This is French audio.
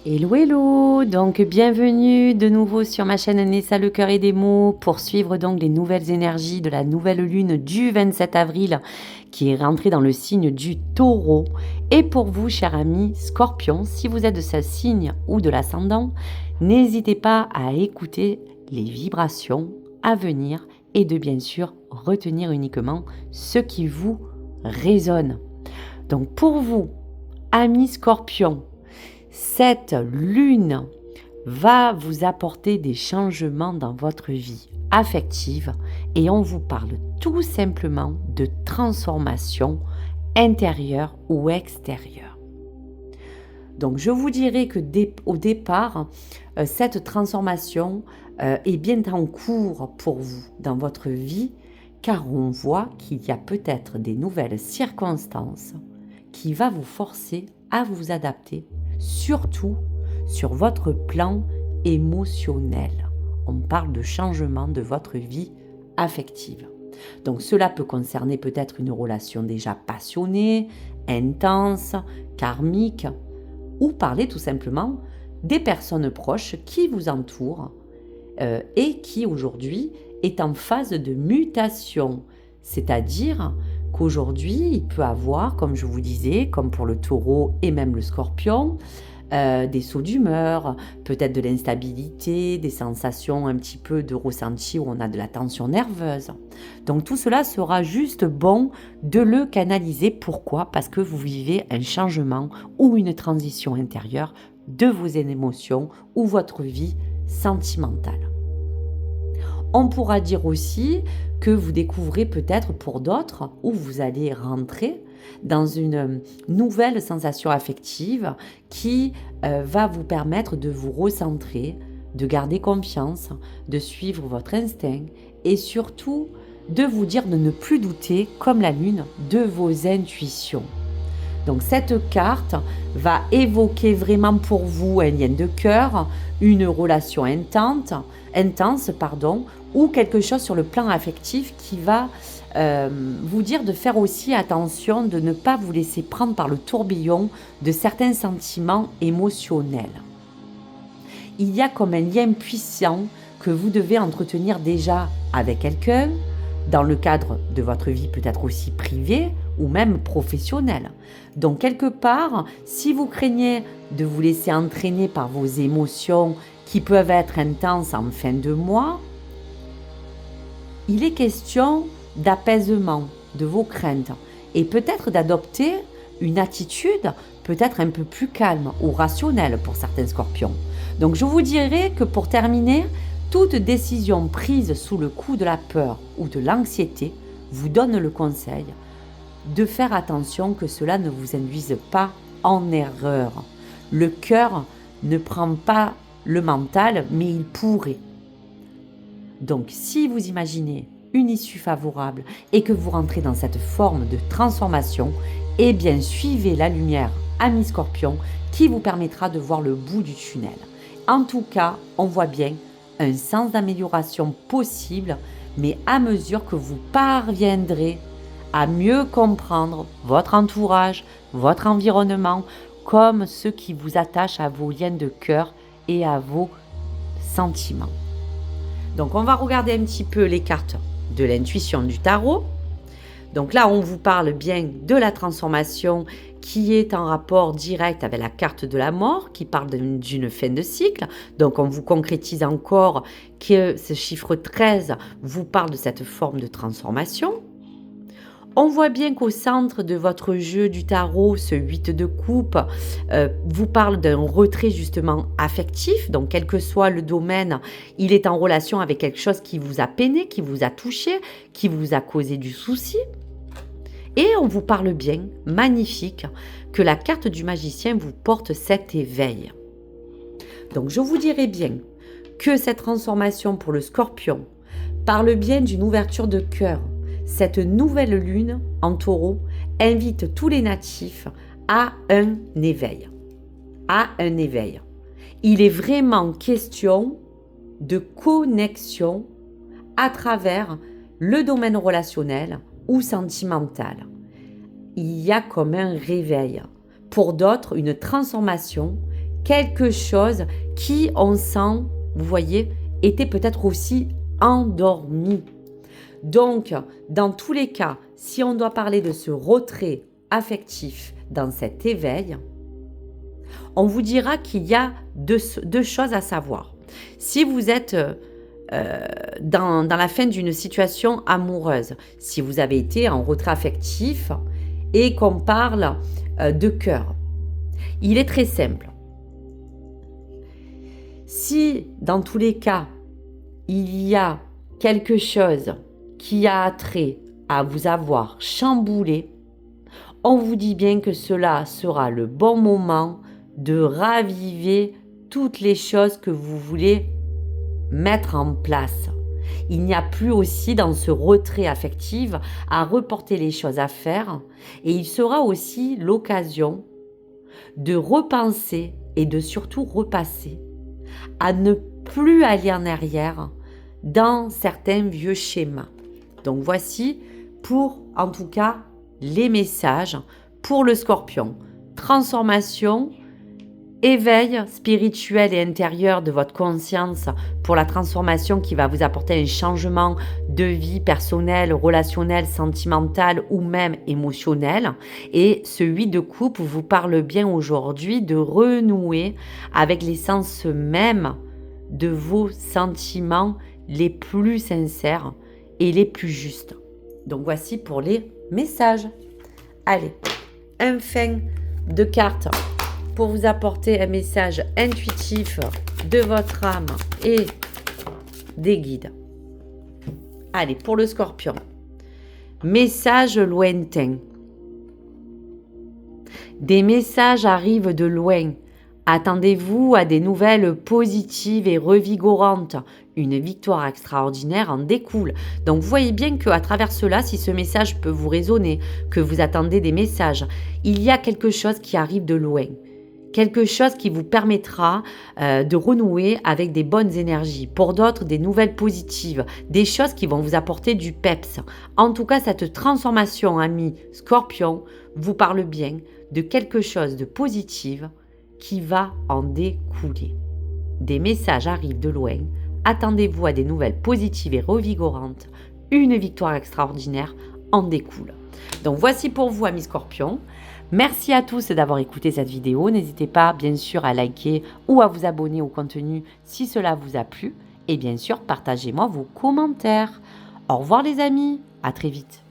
Hello, hello! Donc, bienvenue de nouveau sur ma chaîne Nessa le cœur et des mots pour suivre donc les nouvelles énergies de la nouvelle lune du 27 avril qui est rentrée dans le signe du taureau. Et pour vous, chers amis scorpions, si vous êtes de ce signe ou de l'ascendant, n'hésitez pas à écouter les vibrations à venir et de bien sûr retenir uniquement ce qui vous résonne. Donc, pour vous, amis scorpions, cette lune va vous apporter des changements dans votre vie affective et on vous parle tout simplement de transformation intérieure ou extérieure. Donc je vous dirais que au départ, cette transformation est bien en cours pour vous dans votre vie car on voit qu'il y a peut-être des nouvelles circonstances qui vont vous forcer à vous adapter, surtout sur votre plan émotionnel. On parle de changement de votre vie affective. Donc cela peut concerner peut-être une relation déjà passionnée, intense, karmique, ou parler tout simplement des personnes proches qui vous entourent et qui aujourd'hui est en phase de mutation, c'est-à-dire qu'aujourd'hui, il peut avoir, comme je vous disais, comme pour le taureau et même le scorpion, des sauts d'humeur, peut-être de l'instabilité, des sensations un petit peu de ressenti où on a de la tension nerveuse. Donc tout cela sera juste bon de le canaliser. Pourquoi ? Parce que vous vivez un changement ou une transition intérieure de vos émotions ou votre vie sentimentale. On pourra dire aussi que vous découvrez peut-être pour d'autres où vous allez rentrer dans une nouvelle sensation affective qui va vous permettre de vous recentrer, de garder confiance, de suivre votre instinct et surtout de vous dire de ne plus douter, comme la lune, de vos intuitions. Donc cette carte va évoquer vraiment pour vous un lien de cœur, une relation intense, ou quelque chose sur le plan affectif qui va vous dire de faire aussi attention, de ne pas vous laisser prendre par le tourbillon de certains sentiments émotionnels. Il y a comme un lien puissant que vous devez entretenir déjà avec quelqu'un, dans le cadre de votre vie peut-être aussi privée ou même professionnelle. Donc quelque part, si vous craignez de vous laisser entraîner par vos émotions qui peuvent être intenses en fin de mois, il est question d'apaisement de vos craintes et peut-être d'adopter une attitude peut-être un peu plus calme ou rationnelle pour certains scorpions. Donc je vous dirais que pour terminer, toute décision prise sous le coup de la peur ou de l'anxiété vous donne le conseil de faire attention que cela ne vous induise pas en erreur. Le cœur ne prend pas le mental, mais il pourrait. Donc si vous imaginez une issue favorable et que vous rentrez dans cette forme de transformation, eh bien suivez la lumière, ami Scorpion, qui vous permettra de voir le bout du tunnel. En tout cas, on voit bien un sens d'amélioration possible, mais à mesure que vous parviendrez à mieux comprendre votre entourage, votre environnement, comme ce qui vous attache à vos liens de cœur et à vos sentiments. Donc on va regarder un petit peu les cartes de l'intuition du tarot. Donc là, on vous parle bien de la transformation qui est en rapport direct avec la carte de la mort, qui parle d'une fin de cycle. Donc on vous concrétise encore que ce chiffre 13 vous parle de cette forme de transformation. On voit bien qu'au centre de votre jeu du tarot, ce 8 de coupe vous parle d'un retrait justement affectif. Donc, quel que soit le domaine, il est en relation avec quelque chose qui vous a peiné, qui vous a touché, qui vous a causé du souci. Et on vous parle bien, magnifique, que la carte du magicien vous porte cet éveil. Donc, je vous dirais bien que cette transformation pour le scorpion parle bien d'une ouverture de cœur. Cette nouvelle lune en taureau invite tous les natifs à un éveil. Il est vraiment question de connexion à travers le domaine relationnel ou sentimental. Il y a comme un réveil. Pour d'autres, une transformation quelque chose qui, on sent, vous voyez, était peut-être aussi endormi. Donc, dans tous les cas, si on doit parler de ce retrait affectif dans cet éveil, on vous dira qu'il y a deux choses à savoir. Si vous êtes dans la fin d'une situation amoureuse, si vous avez été en retrait affectif et qu'on parle de cœur, il est très simple. Si, dans tous les cas, il y a quelque chose qui a trait à vous avoir chamboulé, on vous dit bien que cela sera le bon moment de raviver toutes les choses que vous voulez mettre en place. Il n'y a plus aussi dans ce retrait affectif à reporter les choses à faire et il sera aussi l'occasion de repenser et de surtout repasser à ne plus aller en arrière dans certains vieux schémas. Donc voici pour en tout cas les messages pour le Scorpion. Transformation, éveil spirituel et intérieur de votre conscience pour la transformation qui va vous apporter un changement de vie personnelle, relationnelle, sentimentale ou même émotionnelle. Et ce 8 de coupe vous parle bien aujourd'hui de renouer avec l'essence même de vos sentiments les plus sincères et les plus justes. Donc voici pour les messages. Allez, un fin de cartes pour vous apporter un message intuitif de votre âme et des guides. Allez, pour le Scorpion. Message lointain. Des messages arrivent de loin. Attendez-vous à des nouvelles positives et revigorantes. Une victoire extraordinaire en découle. Donc vous voyez bien qu'à travers cela, si ce message peut vous résonner, que vous attendez des messages, il y a quelque chose qui arrive de loin. Quelque chose qui vous permettra de renouer avec des bonnes énergies. Pour d'autres, des nouvelles positives, des choses qui vont vous apporter du peps. En tout cas, cette transformation, ami Scorpion, vous parle bien de quelque chose de positif qui va en découler. Des messages arrivent de loin. Attendez-vous à des nouvelles positives et revigorantes. Une victoire extraordinaire en découle. Donc voici pour vous, amis Scorpions. Merci à tous d'avoir écouté cette vidéo. N'hésitez pas, bien sûr, à liker ou à vous abonner au contenu si cela vous a plu. Et bien sûr, partagez-moi vos commentaires. Au revoir les amis, à très vite.